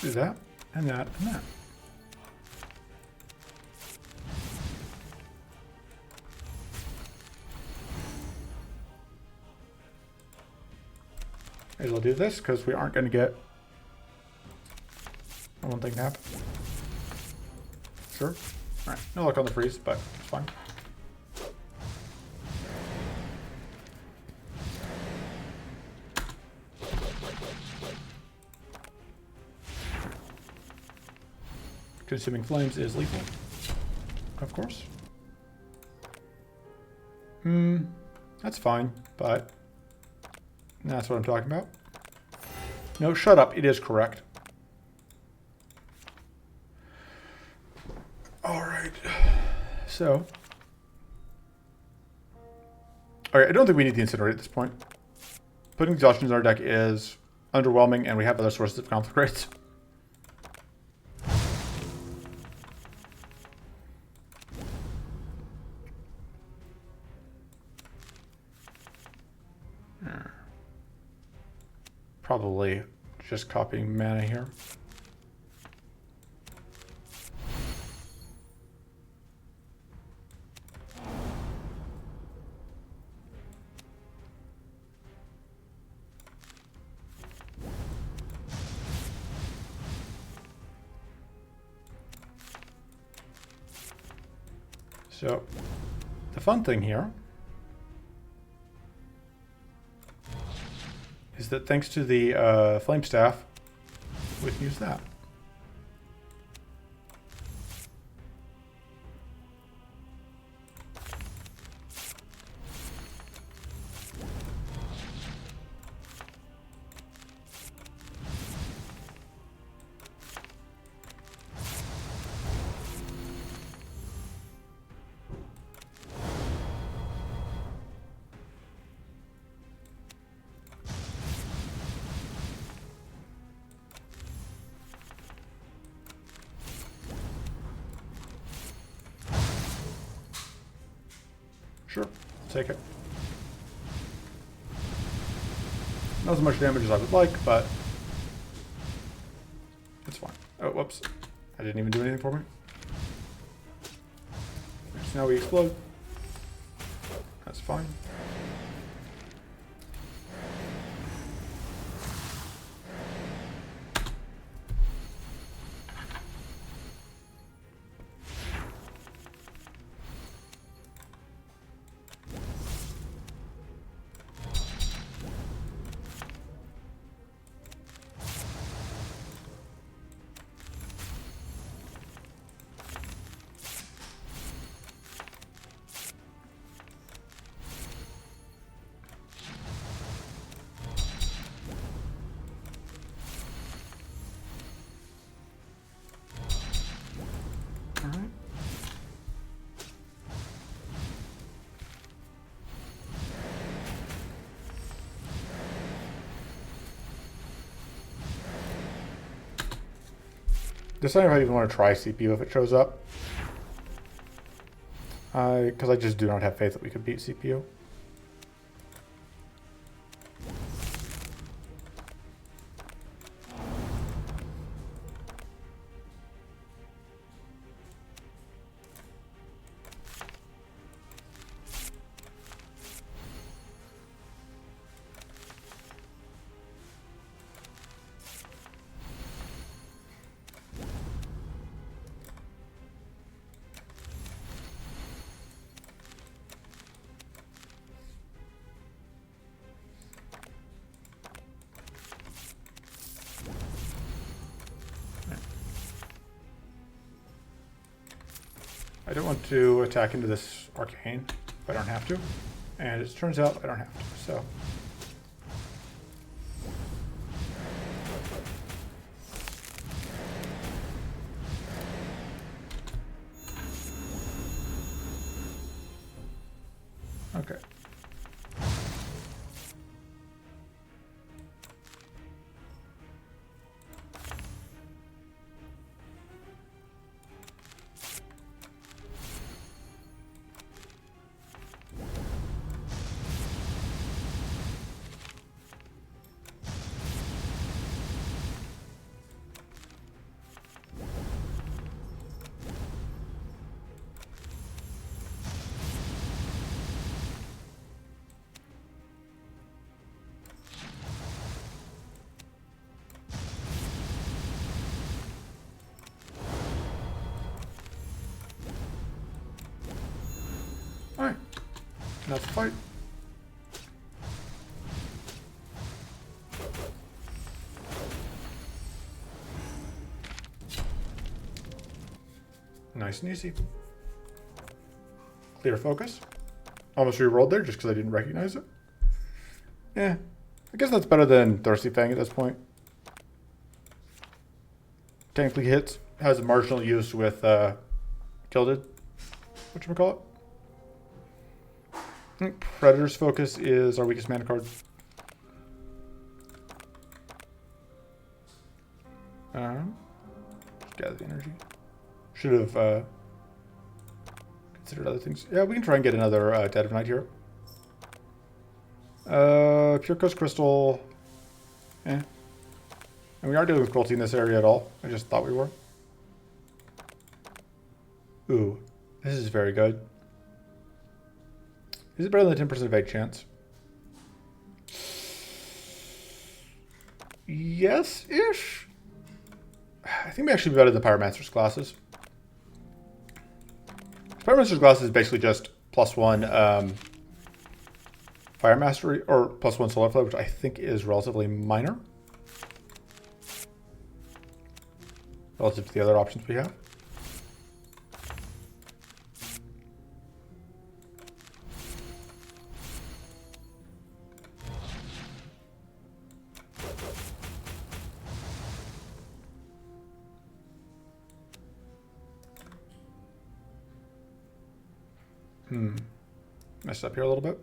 A: Do that, and that, and that. May as well do this, because we aren't going to get one thing to happen. Sure. Alright, no luck on the freeze, but it's fine. Consuming flames is lethal, of course. That's fine, but that's what I'm talking about. No, shut up. It is correct. All right. So, all right. I don't think we need the incinerate at this point. Putting exhaustions in our deck is underwhelming, and we have other sources of conflict rates. Probably just copying mana here. So, the fun thing here is that thanks to the flame staff, we can use that. Sure, take it. Not as much damage as I would like, but it's fine. Oh, whoops. I didn't even do anything for me. So now we explode. That's fine. Deciding if I even want to try CPU if it shows up. Because I just do not have faith that we could beat CPU. I don't want to attack into this arcane if I don't have to. And it turns out I don't have to, so. Okay. Alright, now let's fight. Nice and easy. Clear focus. Almost re-rolled there just because I didn't recognize it. Yeah, I guess that's better than Thirsty Fang at this point. Technically hits, has a marginal use with Gilded, whatchamacallit. I think Predator's Focus is our weakest mana card. Just gather the energy. Should have considered other things. Yeah, we can try and get another Dead of Night here. Pure Coast Crystal. And we aren't dealing with cruelty in this area at all. I just thought we were. Ooh, this is very good. Is it better than the 10% evade chance? Yes-ish. I think we actually be better than Pyromancer's Glasses. Pyromancer's Glasses is basically just +1 Fire Mastery, or +1 Solar Flow, which I think is relatively minor relative to the other options we have. Messed up here a little bit.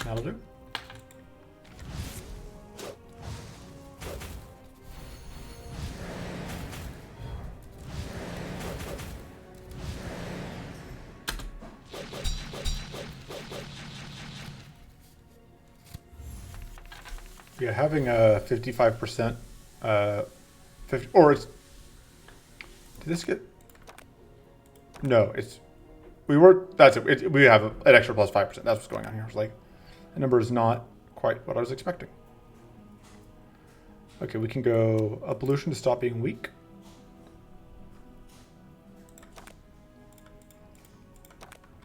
A: That'll do. Yeah, having a 55%, 50, or it's, did this get, no, it's, we were, that's it, we have an extra +5%, that's what's going on here. It's like, the number is not quite what I was expecting. Okay, we can go Ablution to stop being weak.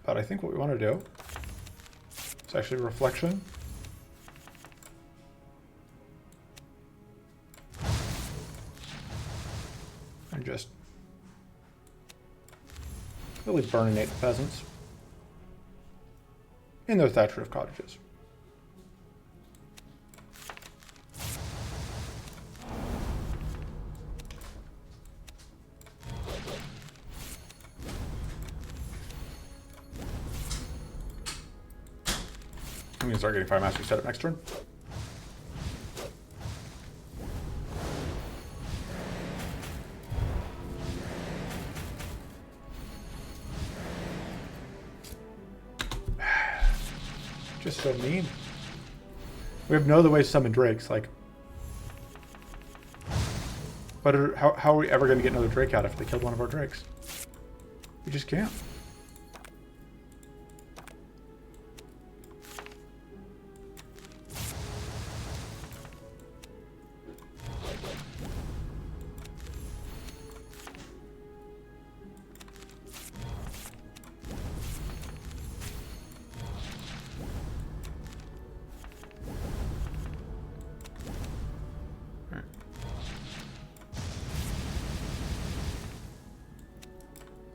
A: But I think what we want to do is actually Reflection. And just really burninate the peasants in their thatch roof cottages. I'm going to start getting Fire Mastery set up next turn. Just so mean. We have no other way to summon drakes. Like, how are we ever going to get another drake out if they killed one of our drakes? You just can't.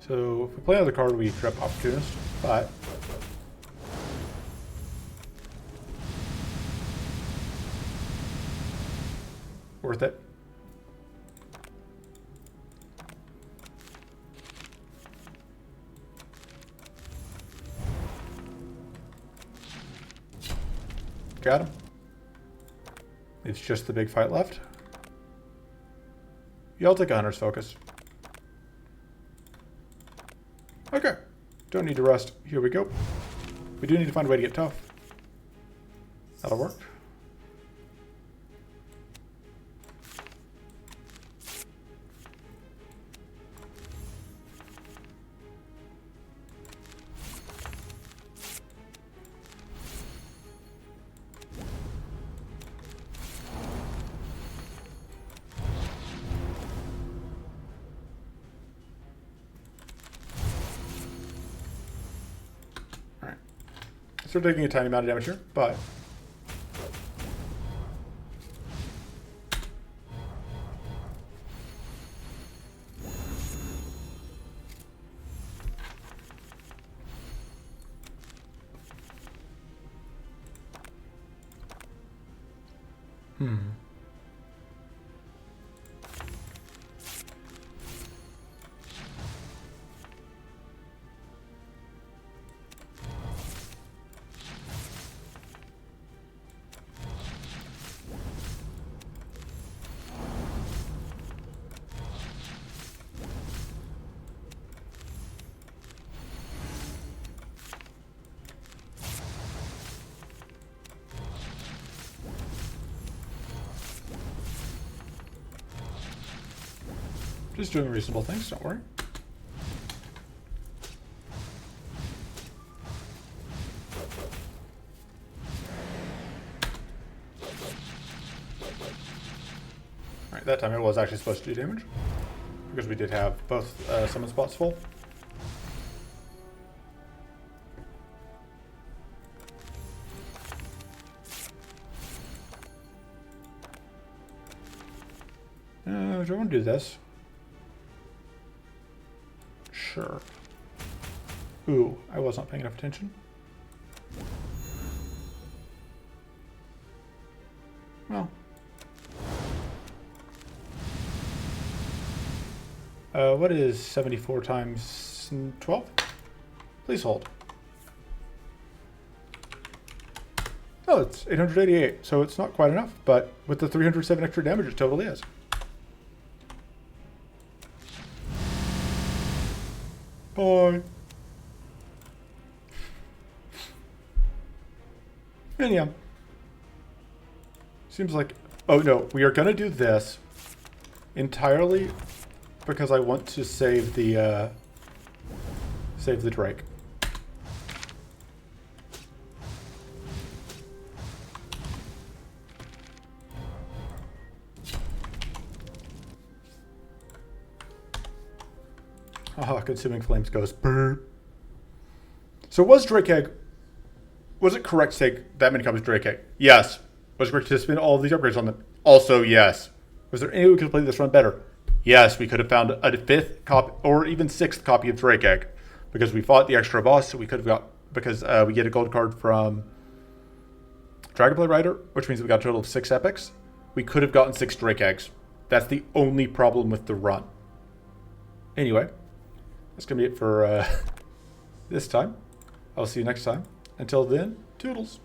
A: So if we play another card, we trap Opportunist, but worth it. Got him. It's just the big fight left. Yeah, I'll take a Hunter's Focus. Okay, don't need to rest. Here we go. We do need to find a way to get tough. That'll work. Still taking a tiny amount of damage here, but just doing reasonable things, don't worry. Alright, that time it was actually supposed to do damage, because we did have both summon spots full. Do I want to do this? Sure. Ooh, I was not paying enough attention. Well. What is 74 times 12? Please hold. Oh, it's 888, so it's not quite enough, but with the 307 extra damage, it totally is. Bye. And yeah. Seems like... Oh no, we are going to do this entirely because I want to save the Drake. Haha, Consuming Flames goes burp. So was Drake Egg... Was it correct to take that many copies of Drake Egg? Yes. Was it correct to spend all of these upgrades on them? Also, yes. Was there any way we could have played this run better? Yes, we could have found a 5th copy, or even 6th copy of Drake Egg. Because we fought the extra boss, so we could have got... Because we get a gold card from Dragonblade Rider, which means we got a total of 6 epics. We could have gotten 6 Drake Eggs. That's the only problem with the run. Anyway, that's going to be it for this time. I'll see you next time. Until then, toodles.